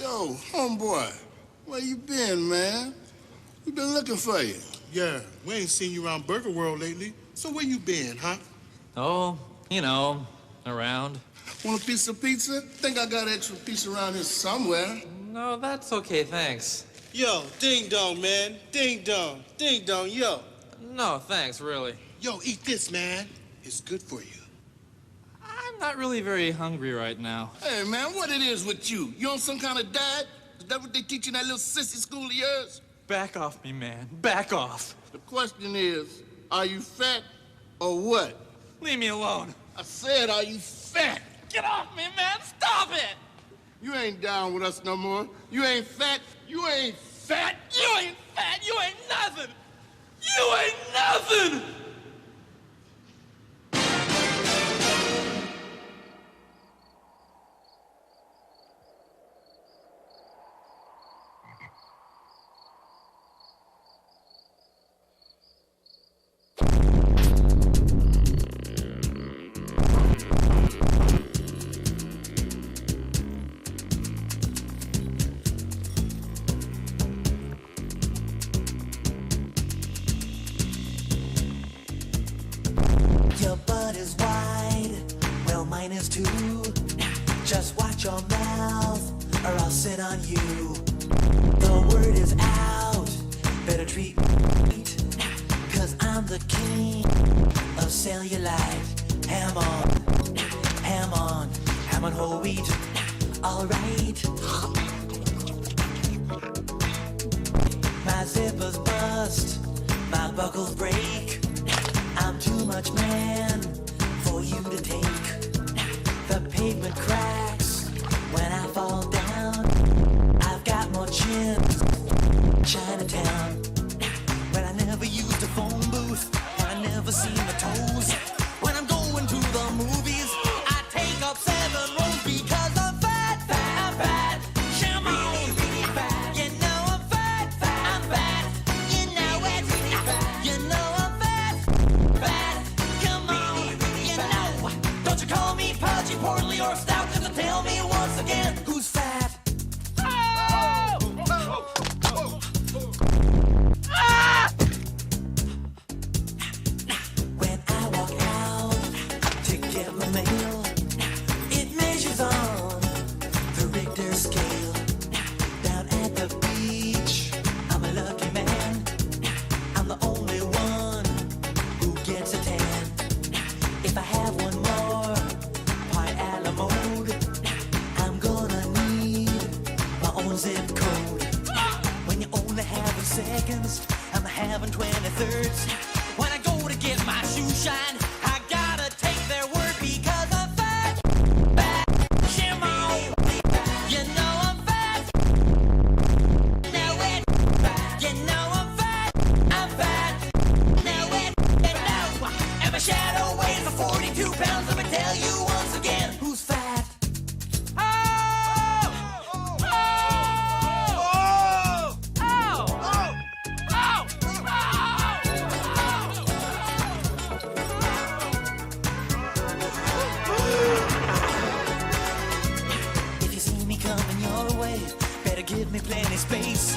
Yo, homeboy, where you been, man? We been looking for you. Yeah, we ain't seen you around Burger World lately. So where you been, huh? Oh, you know, around. Want a piece of pizza? Think I got extra pizza around here somewhere. No, that's okay, thanks. Yo, ding dong, man. Ding dong. Ding dong, yo. No, thanks, really. Yo, eat this, man. It's good for you. I'm not really very hungry right now. Hey, man, what it is with you? You on some kind of diet? Is that what they teach in that little sissy school of yours? Back off me, man. Back off. The question is, are you fat or what? Leave me alone. I said, are you fat? Get off me, man. Stop it. You ain't down with us no more. You ain't fat. You ain't fat. You ain't fat. You ain't nothing. You ain't nothing. Your butt is wide, well mine is too. Just watch your mouth or I'll sit on you. The word is out, better treat me, cause I'm the king of cellulite. Ham on, ham on, ham on whole wheat. Alright. My zippers bust, my buckles break. I'm too much man for you to take. The pavement cracks when I fall down. I've got more chins, Chinatown. When I never used a phone booth, when I never seen the toes. When I'm going to the movies, I take up 7 rows because I'm fat, fat, I'm fat. Come on, really fat. You know I'm fat, fat, I'm fat. You know it, really fat. You know I'm fat, fat. Come on, you know. Don't you call me pudgy, portly, or stout, just to tell me once again who's fat. Oh! When I walk out to get my mail, it measures on the Richter scale. Down at the beach, I'm a lucky man. I'm the only one who gets a tan. If I have one more pint a la mode, I'm gonna need my own zip code. When you only having seconds, I'm having 23rds. When I go to get my shoe shine, I gotta take their word because I'm fat, fat, shimon. You know I'm fat, know it. You know I'm fat, know it. You know, and my shadow weighs 42 pounds. Let me tell you once again who's fat. If you see me coming your way, better give me plenty space.